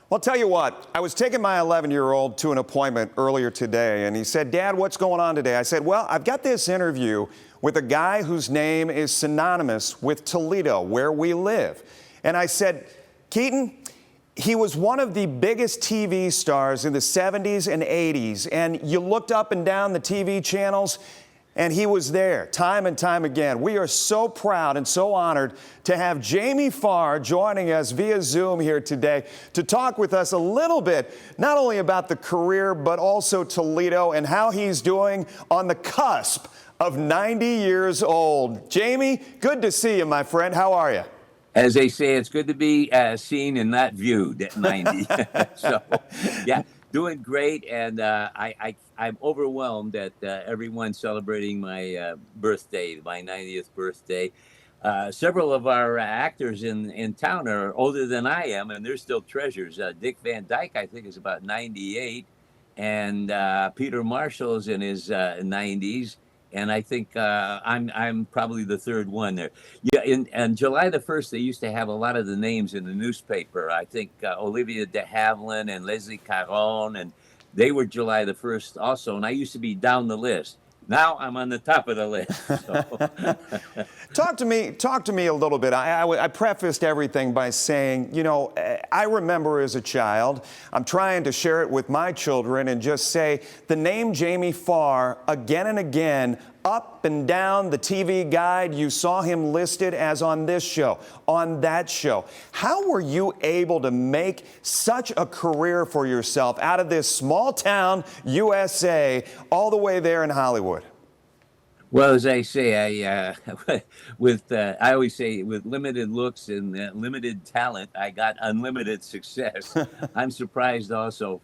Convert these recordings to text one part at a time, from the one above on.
Well, I'll tell you what, I was taking my 11-year-old to an appointment earlier today, and he said, "Dad, what's going on today?" I said, "Well, I've got this interview with a guy whose name is synonymous with Toledo, where we live." And I said, "Keaton, he was one of the biggest TV stars in the 70s and 80s, and you looked up and down the TV channels, and he was there time and time again. We are so proud and so honored to have Jamie Farr joining us via Zoom here today to talk with us a little bit, not only about the career, but also Toledo and how he's doing on the cusp of 90 years old. Jamie, good to see you, my friend. How are you? As they say, it's good to be seen and not viewed at 90. So, yeah, doing great. And I'm overwhelmed at everyone celebrating my birthday, my 90th birthday. Several of our actors in town are older than I am, and they're still treasures. Dick Van Dyke, I think, is about 98, and Peter Marshall's in his 90s. And I think I'm probably the third one there. Yeah, and July the 1st, they used to have a lot of the names in the newspaper. I think Olivia de Havilland and Leslie Caron, and they were July the 1st also. And I used to be down the list. Now I'm on the top of the list. So. Talk to me a little bit. I prefaced everything by saying, you know, I remember as a child, I'm trying to share it with my children and just say the name Jamie Farr again and again, up and down the TV guide. You saw him listed as on this show, on that show. How were you able to make such a career for yourself out of this small town, USA, all the way there in Hollywood? Well, as I say, I always say with limited looks and limited talent, I got unlimited success. I'm surprised also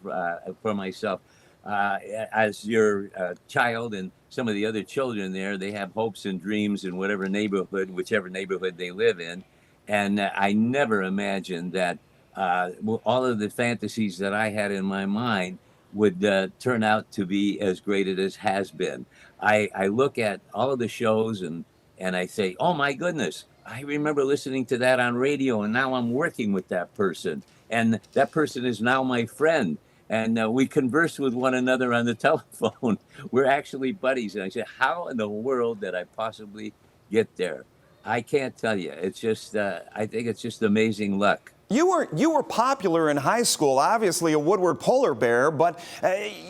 for myself. As your child and some of the other children there, they have hopes and dreams in whatever neighborhood, whichever neighborhood they live in. And I never imagined that all of the fantasies that I had in my mind would turn out to be as great as has been. I look at all of the shows and I say, oh my goodness, I remember listening to that on radio, and now I'm working with that person. And that person is now my friend. And we converse with one another on the telephone. We're actually buddies. And I said, how in the world did I possibly get there? I can't tell you. It's just, I think it's just amazing luck. You were popular in high school, obviously a Woodward polar bear, but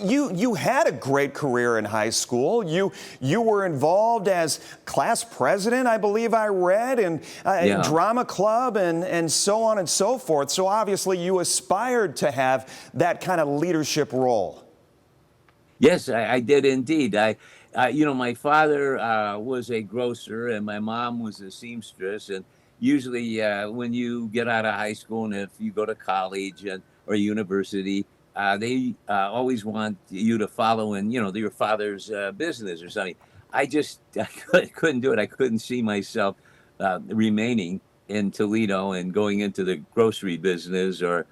you had a great career in high school. You were involved as class president, I believe I read, and drama club and so on and so forth. So obviously you aspired to have that kind of leadership role. Yes, I did indeed. My father was a grocer and my mom was a seamstress, and usually when you get out of high school and if you go to college or university, they always want you to follow in, your father's business or something. I couldn't do it. I couldn't see myself remaining in Toledo and going into the grocery business or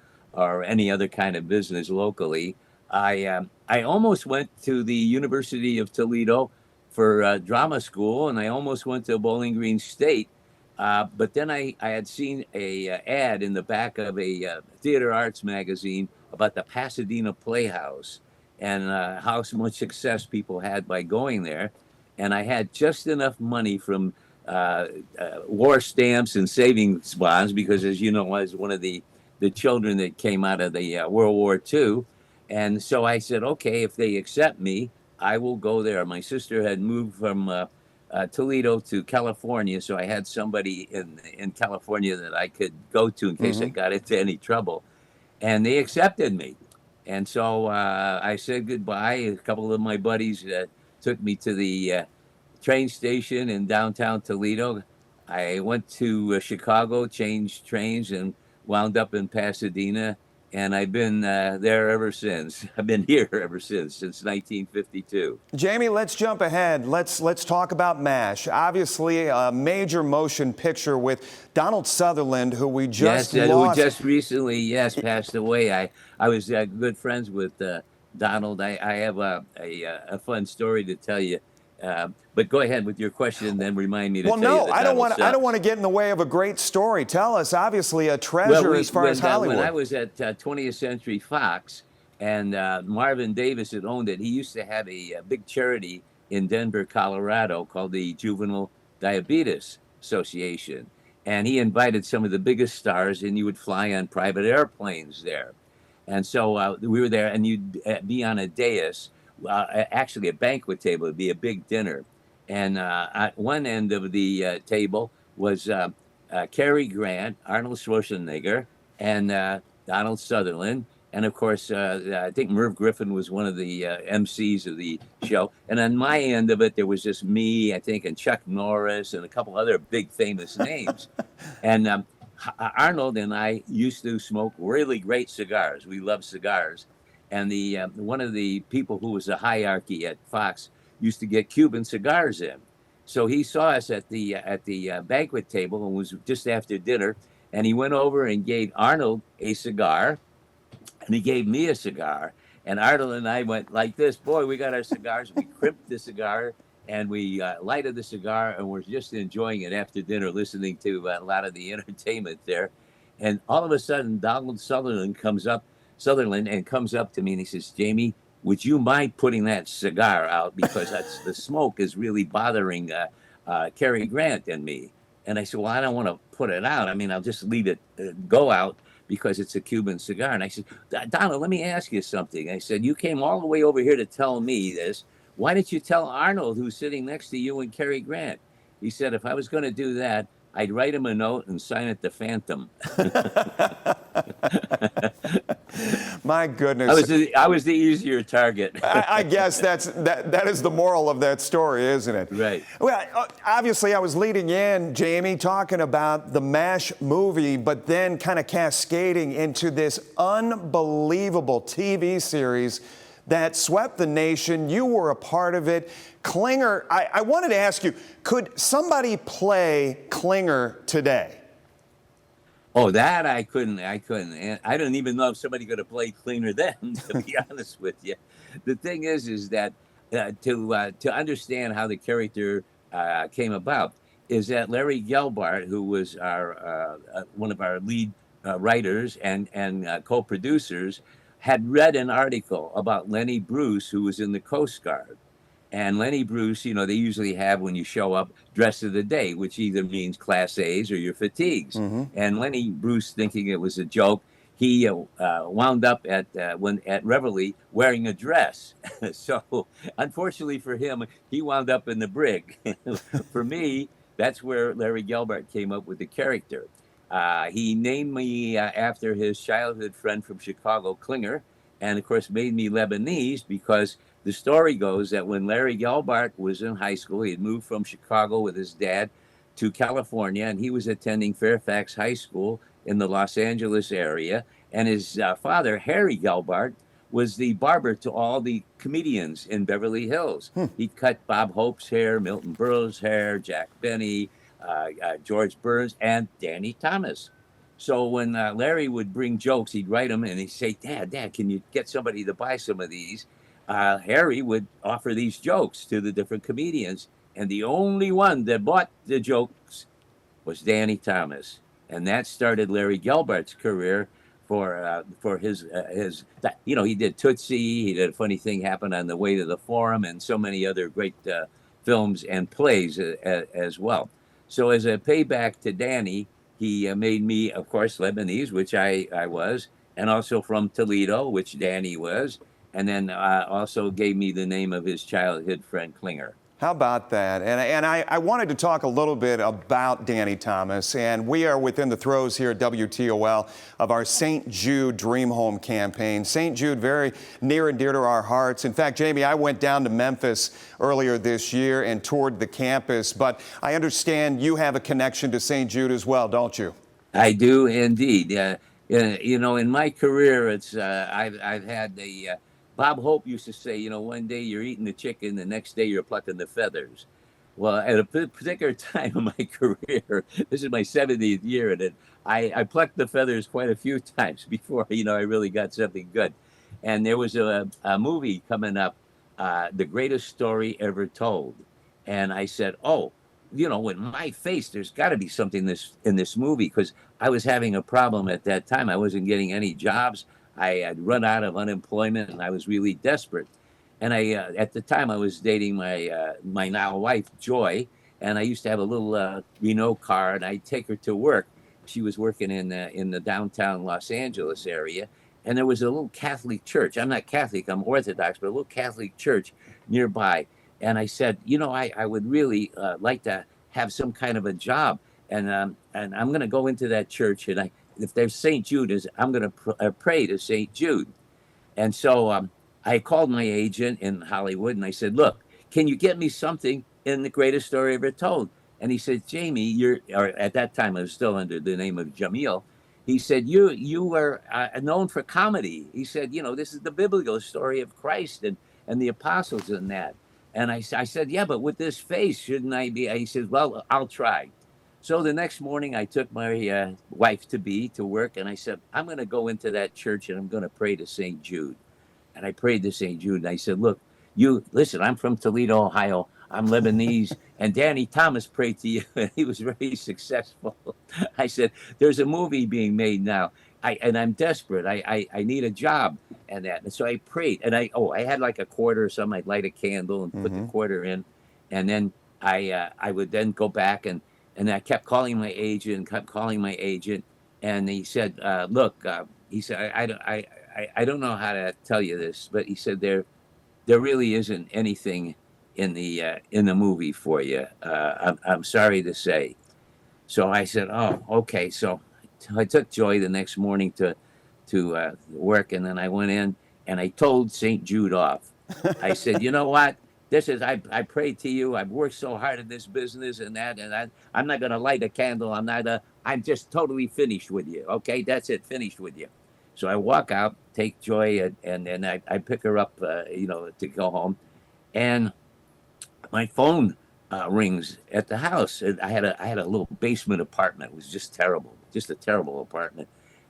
any other kind of business locally. I almost went to the University of Toledo for drama school, and I almost went to Bowling Green State. But then I had seen a ad in the back of a theater arts magazine about the Pasadena Playhouse and how much success people had by going there. And I had just enough money from war stamps and savings bonds because, as you know, I was one of the children that came out of the World War II. And so I said, okay, if they accept me, I will go there. My sister had moved from Toledo to California, so I had somebody in California that I could go to in case I got into any trouble, and they accepted me. And so I said goodbye. A couple of my buddies took me to the train station in downtown Toledo. I went to Chicago, changed trains, and wound up in Pasadena. And I've been there ever since. I've been here ever since 1952. Jamie, let's jump ahead. Let's talk about MASH. Obviously, a major motion picture with Donald Sutherland, who we just lost. Who just recently, passed away. I was good friends with Donald. I have a fun story to tell you. But go ahead with your question and then remind me to Well, tell you no, the I don't Donald want. I don't want to get in the way of a great story. Tell us. Obviously, a treasure as far as Hollywood. When I was at 20th Century Fox and Marvin Davis had owned it, he used to have a big charity in Denver, Colorado called the Juvenile Diabetes Association. And he invited some of the biggest stars, and you would fly on private airplanes there. And so we were there, and you'd be on a dais, actually a banquet table. It'd be a big dinner. And at one end of the table was Cary Grant, Arnold Schwarzenegger, and Donald Sutherland. And of course, I think Merv Griffin was one of the MCs of the show. And on my end of it, there was just me, I think, and Chuck Norris and a couple other big famous names. And Arnold and I used to smoke really great cigars. We love cigars. And the one of the people who was a hierarchy at Fox used to get Cuban cigars in. So he saw us at the banquet table, and was just after dinner. And he went over and gave Arnold a cigar, and he gave me a cigar. And Arnold and I went like this. Boy, we got our cigars. We crimped the cigar, and we lighted the cigar, and we're just enjoying it after dinner, listening to a lot of the entertainment there. And all of a sudden, Donald Sutherland comes up to me, and he says, "Jamie, would you mind putting that cigar out, because the smoke is really bothering Cary Grant and me?" And I said, "Well, I don't want to put it out. I mean, I'll just leave it go out, because it's a Cuban cigar." And I said, "Donald, let me ask you something." I said, "You came all the way over here to tell me this. Why didn't you tell Arnold, who's sitting next to you, and Cary Grant?" He said, "If I was going to do that, I'd write him a note and sign it to Phantom." My goodness. I was the easier target. I guess that is the moral of that story, isn't it? Right. Well, obviously, I was leading in, Jamie, talking about the MASH movie, but then kind of cascading into this unbelievable TV series that swept the nation. You were a part of it. Klinger, I wanted to ask you, could somebody play Klinger today? Oh, that I couldn't. And I don't even know if somebody could have played Klinger then, to be honest with you. The thing is that to understand how the character came about, is that Larry Gelbart, who was our one of our lead writers and co-producers, had read an article about Lenny Bruce, who was in the Coast Guard. And Lenny Bruce, you know, they usually have, when you show up, dress of the day, which either means class A's or your fatigues. Mm-hmm. And Lenny Bruce, thinking it was a joke, he wound up at Reveille wearing a dress. So unfortunately for him, he wound up in the brig. For me, that's where Larry Gelbart came up with the character. He named me after his childhood friend from Chicago, Klinger, and of course made me Lebanese, because the story goes that when Larry Gelbart was in high school, he had moved from Chicago with his dad to California, and he was attending Fairfax High School in the Los Angeles area. And his father, Harry Gelbart, was the barber to all the comedians in Beverly Hills. He cut Bob Hope's hair, Milton Berle's hair, Jack Benny, George Burns, and Danny Thomas. So when Larry would bring jokes, he'd write them, and he'd say, Dad, can you get somebody to buy some of these? Harry would offer these jokes to the different comedians, and the only one that bought the jokes was Danny Thomas. And that started Larry Gelbart's career for his you know, he did Tootsie, he did A Funny Thing Happened on the Way to the Forum, and so many other great films and plays as well. So as a payback to Danny, he made me, of course, Lebanese, which I was, and also from Toledo, which Danny was, and then also gave me the name of his childhood friend, Klinger. How about that? And I wanted to talk a little bit about Danny Thomas, and we are within the throes here at WTOL of our St. Jude Dream Home campaign. St. Jude, very near and dear to our hearts. In fact, Jamie, I went down to Memphis earlier this year and toured the campus, but I understand you have a connection to St. Jude as well, don't you? I do indeed. You know, in my career, it's I've had the Bob Hope used to say, you know, one day you're eating the chicken, the next day you're plucking the feathers. Well, at a particular time in my career, this is my 70th year, and I plucked the feathers quite a few times before, you know, I really got something good. And there was a movie coming up, The Greatest Story Ever Told. And I said, oh, in my face, there's got to be something in this movie, because I was having a problem at that time. I wasn't getting any jobs. I had run out of unemployment, and I was really desperate. And at the time, I was dating my now wife, Joy, and I used to have a little Renault car, and I'd take her to work. She was working in the downtown Los Angeles area, and there was a little Catholic church. I'm not Catholic, I'm Orthodox, but a little Catholic church nearby. And I said, I would really like to have some kind of a job, and I'm going to go into that church, and if there's St. Jude, I'm going to pray to St. Jude. And so I called my agent in Hollywood, and I said, look, can you get me something in The Greatest Story Ever Told? And he said, Jamie, or at that time I was still under the name of Jamil. He said, you were known for comedy. He said, this is the biblical story of Christ and the apostles and that. And I said, yeah, but with this face, shouldn't I be? He said, well, I'll try. So the next morning, I took my wife-to-be to work, and I said, I'm going to go into that church, and I'm going to pray to St. Jude. And I prayed to St. Jude, and I said, look, listen, I'm from Toledo, Ohio. I'm Lebanese, and Danny Thomas prayed to you, and he was very successful. I said, there's a movie being made now, and I'm desperate. I need a job, and that. And so I prayed, and I had like a quarter or something. I'd light a candle and put the quarter in, and then I would then go back, and I kept calling my agent, and he said, look, he said, I don't know how to tell you this, but he said there really isn't anything in the movie for you. I'm sorry to say. So I said, oh, okay. So I took Joy the next morning to work, and then I went in and I told St. Jude off. I said, you know what? I prayed to you. I've worked so hard in this business and that, and I'm not going to light a candle. I'm just totally finished with you. Okay, that's it, finished with you. So I walk out, take Joy, and then I pick her up, to go home, and my phone rings at the house. And I had a little basement apartment. It was just terrible, just a terrible apartment,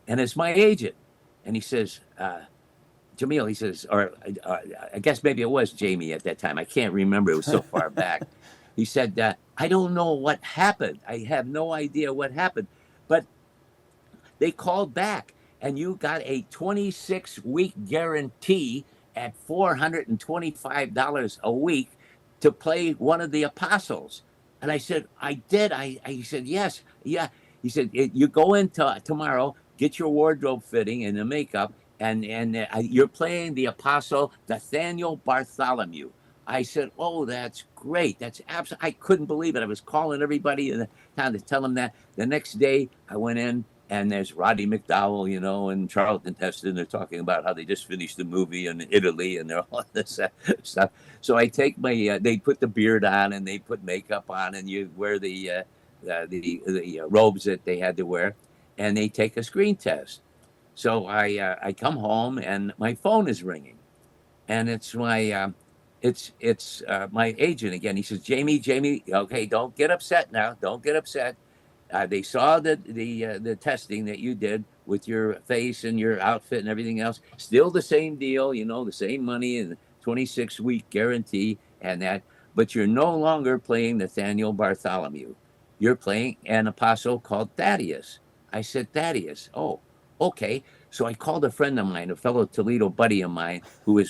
and it's my agent, and he says, Jamil, he says, or I guess maybe it was Jamie at that time. I can't remember. It was so far back. He said, I don't know what happened. I have no idea what happened, but they called back, and you got a 26-week guarantee at $425 a week to play one of the apostles. And I said, I did. He said, yes. Yeah. He said, you go in tomorrow, get your wardrobe fitting and the makeup, and you're playing the apostle Nathaniel Bartholomew. I said, oh, that's great. That's absolutely, I couldn't believe it. I was calling everybody in the town to tell them that. The next day I went in, and there's Roddy McDowell, and Charlton Heston. They're talking about how they just finished the movie in Italy, and they're all this stuff. So I take they put the beard on, and they put makeup on, and you wear the robes that they had to wear, and they take a screen test. So I come home, and my phone is ringing, and it's my my agent again. He says, Jamie, okay, don't get upset now. Don't get upset. They saw the testing that you did with your face and your outfit and everything else. Still the same deal, the same money and the 26-week guarantee and that. But you're no longer playing Nathaniel Bartholomew. You're playing an apostle called Thaddeus. I said, Thaddeus. Oh, okay. So I called a friend of mine, a fellow Toledo buddy of mine, who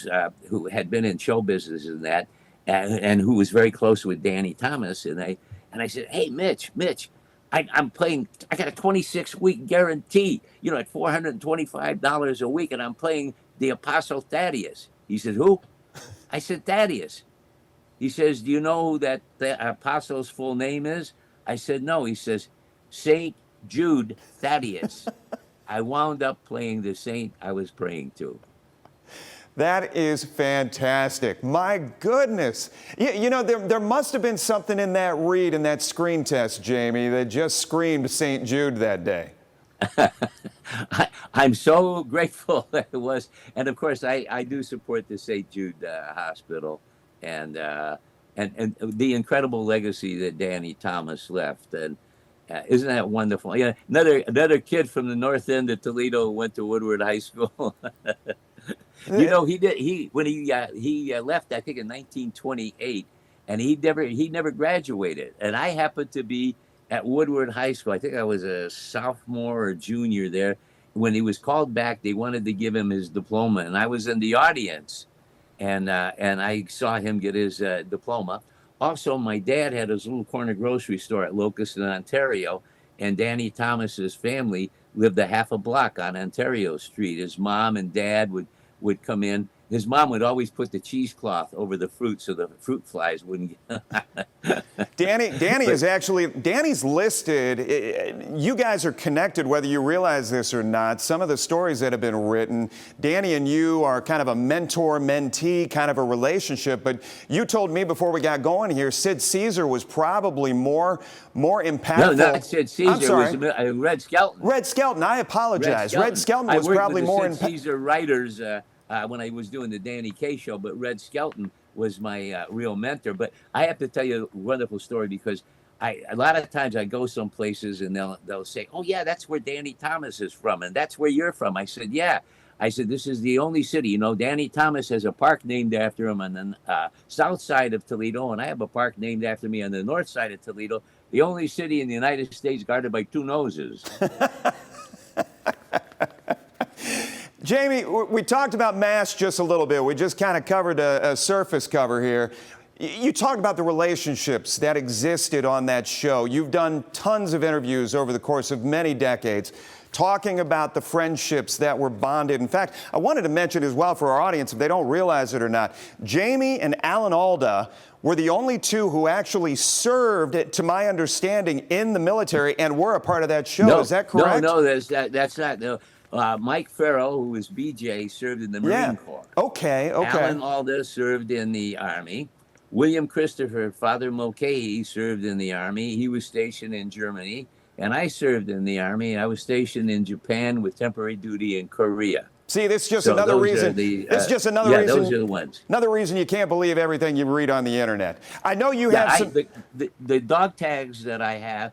had been in show business and that, and who was very close with Danny Thomas. And I said, hey, Mitch. I'm playing, I got a 26-week guarantee, at $425 a week, and I'm playing the Apostle Thaddeus. He said, who? I said, Thaddeus. He says, do you know who that the apostle's full name is? I said, no. He says, St. Jude Thaddeus. I wound up playing the saint I was praying to. That is fantastic. My goodness. There must have been something in that read and that screen test, Jamie, that just screamed St. Jude that day. I'm so grateful that it was. And of course, I do support the St. Jude Hospital and the incredible legacy that Danny Thomas left. And isn't that wonderful? Yeah, another kid from the north end of Toledo went to Woodward High School. He did. When he left, I think in 1928, and he never graduated. And I happened to be at Woodward High School. I think I was a sophomore or junior there. When he was called back, they wanted to give him his diploma, and I was in the audience, and I saw him get his diploma. Also, my dad had his little corner grocery store at Locust in Ontario, and Danny Thomas's family lived a half a block on Ontario Street. His mom and dad would come in. His mom would always put the cheesecloth over the fruit so the fruit flies wouldn't get. Danny's listed. You guys are connected whether you realize this or not. Some of the stories that have been written, Danny and you are kind of a mentor-mentee kind of a relationship, but you told me before we got going here, Sid Caesar was probably more impactful. No, not Sid Caesar. I'm sorry. It was Red Skelton. Red Skelton, I apologize. Red Skelton was probably more impactful. Sid Caesar writers when I was doing the Danny Kaye show, but Red Skelton was my real mentor. But I have to tell you a wonderful story, because a lot of times I go some places and they'll say, "Oh yeah, that's where Danny Thomas is from, and that's where you're from." I said, "Yeah." I said, "This is the only city. You know, Danny Thomas has a park named after him on the south side of Toledo, and I have a park named after me on the north side of Toledo. The only city in the United States guarded by two noses." Jamie, we talked about MASH just a little bit. We just kind of covered a surface cover here. You talked about the relationships that existed on that show. You've done tons of interviews over the course of many decades, talking about the friendships that were bonded. In fact, I wanted to mention as well for our audience, if they don't realize it or not, Jamie and Alan Alda were the only two who actually served, to my understanding, in the military and were a part of that show. No, is that correct? No, that's not. No. Mike Farrell, who was BJ, served in the Marine Corps. Okay. Alan Alda served in the Army. William Christopher, Father Mulcahy, served in the Army. He was stationed in Germany. And I served in the Army. I was stationed in Japan with temporary duty in Korea. See, this is just another reason. This is just another reason. Those are the ones. Another reason you can't believe everything you read on the internet. I know you have some. The dog tags that I have,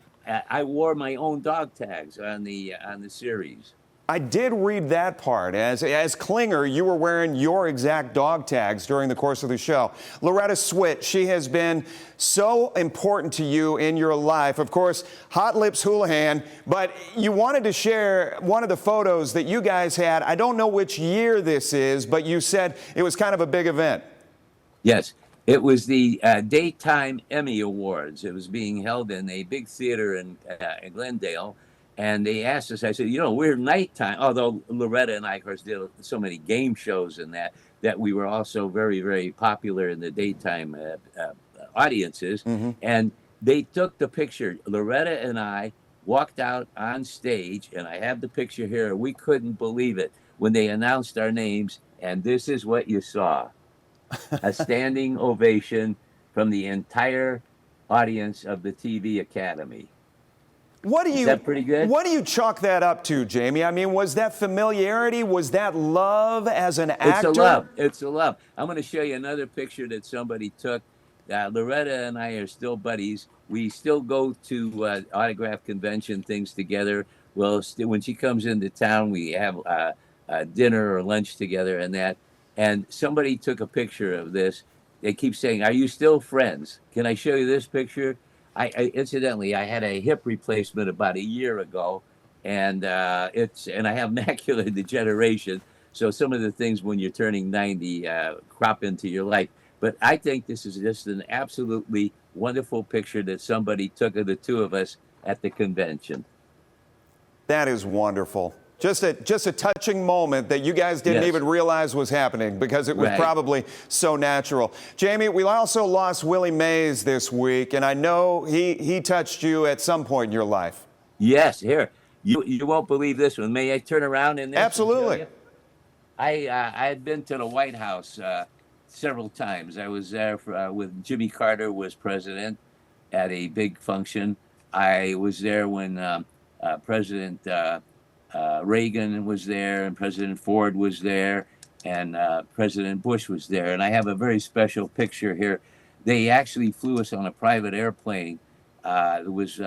I wore my own dog tags on the series. I did read that part. As Klinger, you were wearing your exact dog tags during the course of the show. Loretta Swit, she has been so important to you in your life. Of course, Hot Lips Houlihan, but you wanted to share one of the photos that you guys had. I don't know which year this is, but you said it was kind of a big event. Yes. It was the Daytime Emmy Awards. It was being held in a big theater in Glendale. And they asked us, I said, we're nighttime, although Loretta and I, of course, did so many game shows and that we were also very, very popular in the daytime audiences. Mm-hmm. And they took the picture. Loretta and I walked out on stage, and I have the picture here. We couldn't believe it when they announced our names, and this is what you saw. A standing ovation from the entire audience of the TV Academy. Is that pretty good? What do you chalk that up to, Jamie? I mean, was that familiarity? Was that love as an actor? It's a love. I'm going to show you another picture that somebody took. Loretta and I are still buddies. We still go to autograph convention things together. Well, when she comes into town, we have dinner or lunch together and that. And somebody took a picture of this. They keep saying, "Are you still friends? Can I show you this picture?" Incidentally, I had a hip replacement about a year ago, and I have macular degeneration. So some of the things when you're turning 90 crop into your life. But I think this is just an absolutely wonderful picture that somebody took of the two of us at the convention. That is wonderful. Just a touching moment that you guys didn't even realize was happening because it was probably so natural. Jamie, we also lost Willie Mays this week, and I know he touched you at some point in your life. Yes, here. You won't believe this one. May I turn around in this? Absolutely. I had been to the White House several times. I was there with Jimmy Carter was president at a big function. I was there when President Reagan was there, and President Ford was there, and President Bush was there. And I have a very special picture here. They actually flew us on a private airplane. It was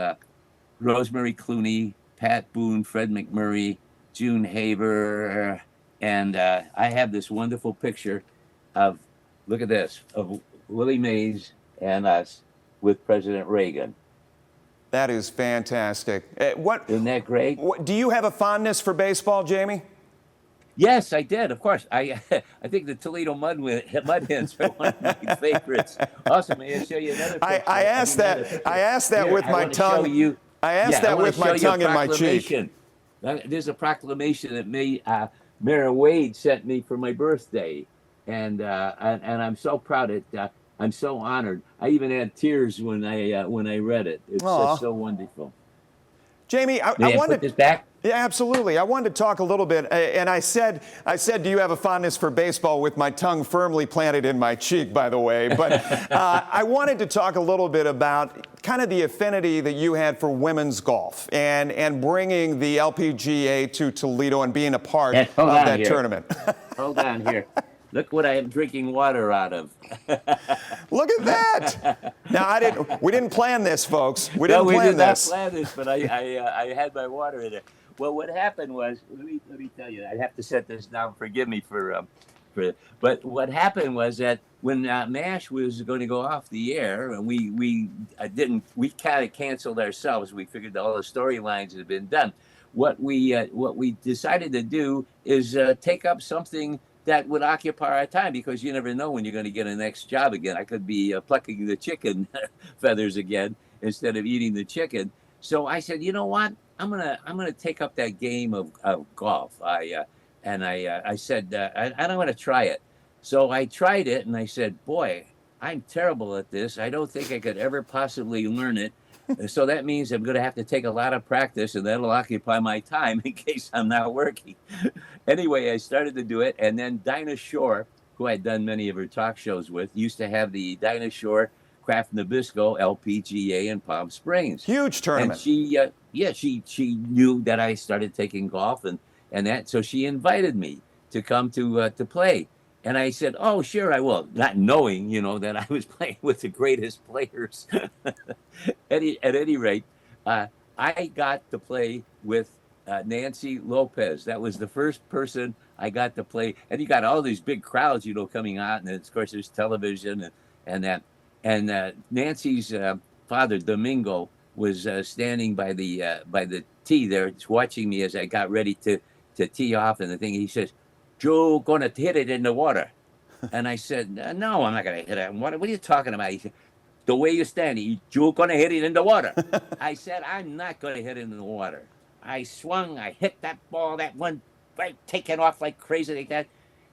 Rosemary Clooney, Pat Boone, Fred McMurray, June Haver, and I have this wonderful picture of, look at this, of Willie Mays and us with President Reagan. That is fantastic. Isn't that great? Do you have a fondness for baseball, Jamie? Yes, I did. Of course, I I think the Toledo Mud Hens are one of my favorites. Also, may I show you another picture? I asked Not a that. picture. I asked that Here, with I my want to show tongue. you. I asked Yeah, I that want with to my show you a tongue in my cheek. proclamation. There's a proclamation that Mayor Wade sent me for my birthday, and I'm so proud. I'm so honored. I even had tears when I read it. It's Aw. so wonderful. Jamie, I May I wanted put this back? Yeah, absolutely. I wanted to talk a little bit, and I said, do you have a fondness for baseball with my tongue firmly planted in my cheek, by the way. But I wanted to talk a little bit about kind of the affinity that you had for women's golf and bringing the LPGA to Toledo and being a part of that tournament. Hold on here. Look what I am drinking water out of. Look at that! Now, we didn't plan this, folks. We No, didn't we plan did not this. plan this, but I had my water in it. Well, what happened was, let me tell you, I have to set this down. Forgive me but what happened was that when MASH was going to go off the air, and we kind of canceled ourselves. We figured all the storylines had been done. What we decided to do is take up something that would occupy our time, because you never know when you're going to get a next job again. I could be plucking the chicken feathers again instead of eating the chicken. So I said, you know what? I'm gonna take up that game of golf. I said I don't want to try it. So I tried it, and I said, boy, I'm terrible at this. I don't think I could ever possibly learn it. So that means I'm going to have to take a lot of practice, and that'll occupy my time in case I'm not working. Anyway, I started to do it, and then Dinah Shore, who I'd done many of her talk shows with, used to have the Dinah Shore Craft Nabisco LPGA in Palm Springs. Huge tournament. And she knew that I started taking golf, and that, so she invited me to come to play. And I said, oh, sure, I will. Not knowing, that I was playing with the greatest players. At any rate, I got to play with Nancy Lopez. That was the first person I got to play. And you got all these big crowds, coming out. And of course, there's television and that. And Nancy's father, Domingo, was standing by the tee there, watching me as I got ready to tee off. And the thing, he says, Joe, gonna hit it in the water. And I said, no, I'm not gonna hit it in water. What are you talking about? He said, the way you're standing, Joe gonna hit it in the water. I said, I'm not gonna hit it in the water. I swung, I hit that ball, that one right, taking off like crazy like that.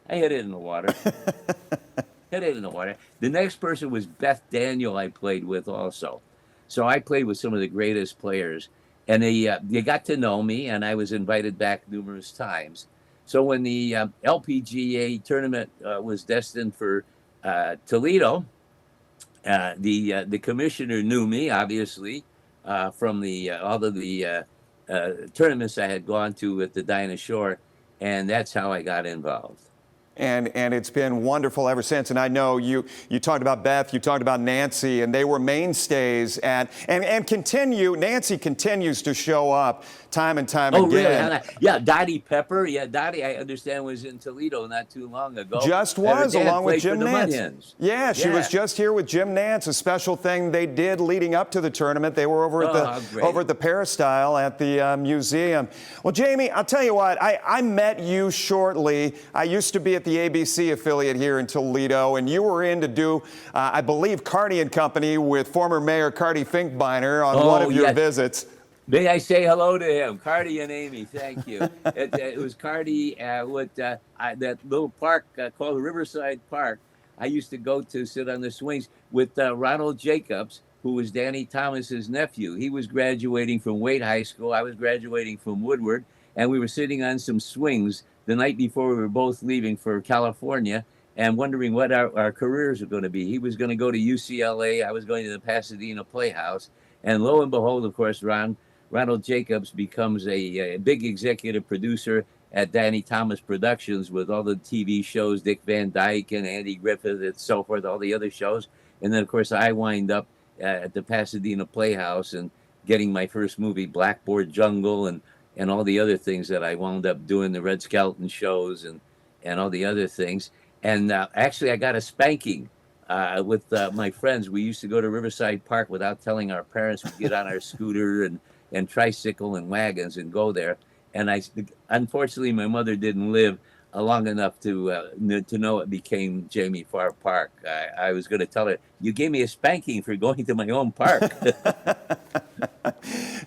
I hit it in the water. Hit it in the water. The next person was Beth Daniel, I played with also. So I played with some of the greatest players, and they got to know me, and I was invited back numerous times. So when the LPGA tournament was destined for Toledo, the commissioner knew me, obviously, from all of the tournaments I had gone to at the Dinah Shore, and that's how I got involved. And it's been wonderful ever since. And I know you talked about Beth, you talked about Nancy, and they were mainstays and Nancy continues to show up time and time again. Really? Yeah, Dottie Pepper. Yeah, Dottie, I understand, was in Toledo not too long ago. Just was, along with Jim Nance. Yeah, she was just here with Jim Nance, a special thing they did leading up to the tournament. They were over at the Peristyle at the museum. Well, Jamie, I'll tell you what, I met you shortly. I used to be at the ABC affiliate here in Toledo, and you were in to do, I believe, Carty and Company with former Mayor Carty Finkbeiner on one of your visits. May I say hello to him, Carty and Amy? Thank you. It was Carty with that little park called Riverside Park. I used to go to sit on the swings with Ronald Jacobs, who was Danny Thomas's nephew. He was graduating from Wade High School. I was graduating from Woodward, and we were sitting on some swings the night before we were both leaving for California and wondering what our careers were going to be. He was going to go to UCLA. I was going to the Pasadena Playhouse. And lo and behold, of course, Ronald Jacobs becomes a big executive producer at Danny Thomas Productions with all the TV shows, Dick Van Dyke and Andy Griffith and so forth, all the other shows. And then, of course, I wind up at the Pasadena Playhouse and getting my first movie, Blackboard Jungle, and all the other things that I wound up doing, the Red Skelton shows and all the other things. And actually, I got a spanking with my friends. We used to go to Riverside Park without telling our parents. We'd get on our scooter and tricycle and wagons and go there. And unfortunately, my mother didn't live long enough to know it became Jamie Farr Park. I was going to tell her, you gave me a spanking for going to my own park.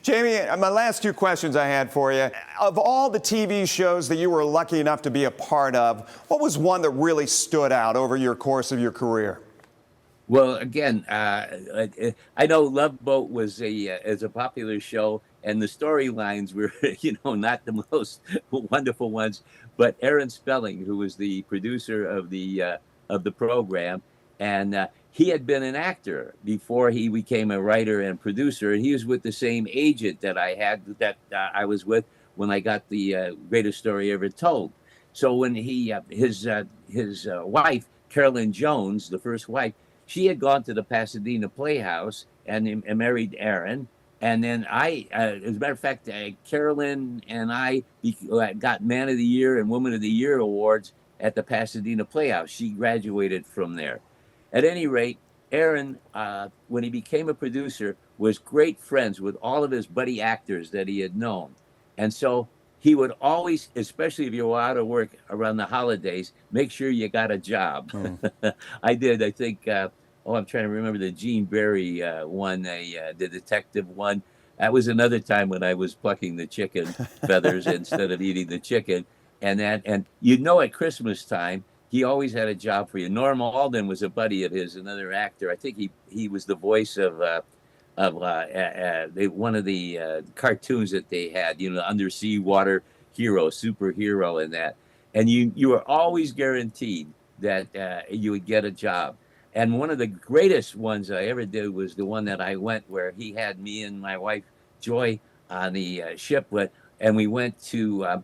Jamie, my last two questions I had for you. Of all the TV shows that you were lucky enough to be a part of, what was one that really stood out over your course of your career? Well, again, I know Love Boat was a popular show, and the storylines were, not the most wonderful ones. But Aaron Spelling, who was the producer of the program, and he had been an actor before he became a writer and producer, and he was with the same agent that I was with when I got the Greatest Story Ever Told. So when his wife, Carolyn Jones, the first wife, she had gone to the Pasadena Playhouse and married Aaron. And then as a matter of fact, Carolyn and I got Man of the Year and Woman of the Year awards at the Pasadena Playhouse. She graduated from there. At any rate, Aaron, when he became a producer, was great friends with all of his buddy actors that he had known. And so he would always, especially if you were out of work around the holidays, make sure you got a job. I did. I think, I'm trying to remember the Gene Barry one, the detective one. That was another time when I was plucking the chicken feathers instead of eating the chicken. And at Christmas time, he always had a job for you. Norm Alden was a buddy of his, another actor. I think he was the voice of one of the cartoons that they had, undersea water hero, superhero, and that. And you were always guaranteed that you would get a job. And one of the greatest ones I ever did was the one that I went where he had me and my wife Joy on the ship, and we went to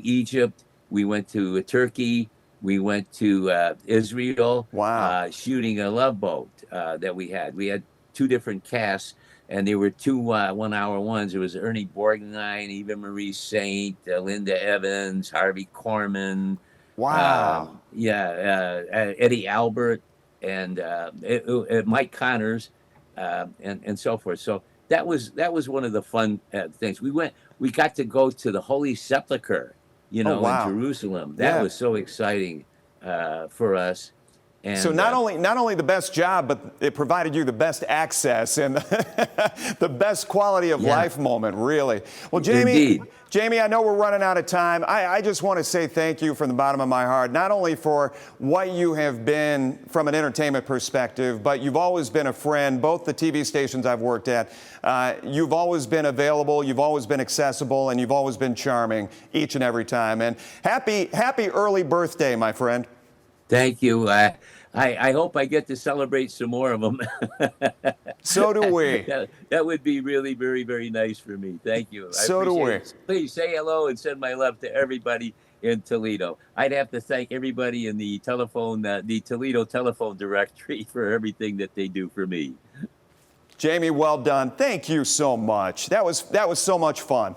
Egypt, we went to Turkey, we went to Israel. Wow. Shooting a Love Boat that we had. We had two different casts, and they were two 1 hour ones. It was Ernie Borgnine, Eva Marie Saint, Linda Evans, Harvey Korman. Wow. Eddie Albert, and Mike Connors, and so forth. So that was one of the fun things. We got to go to the Holy Sepulchre, wow. in Jerusalem. That was so exciting for us. And, so not only the best job, but it provided you the best access and the best quality of life moment, really. Well, Jamie, I know we're running out of time. I just want to say thank you from the bottom of my heart, not only for what you have been from an entertainment perspective, but you've always been a friend, both the TV stations I've worked at. You've always been available, you've always been accessible, and you've always been charming each and every time. And happy early birthday, my friend. Thank you. I hope I get to celebrate some more of them. So do we. That would be really very, very nice for me. Thank you. So do we. Please say hello and send my love to everybody in Toledo. I'd have to thank everybody in the Toledo telephone directory for everything that they do for me. Jamie, well done. Thank you so much. That was so much fun.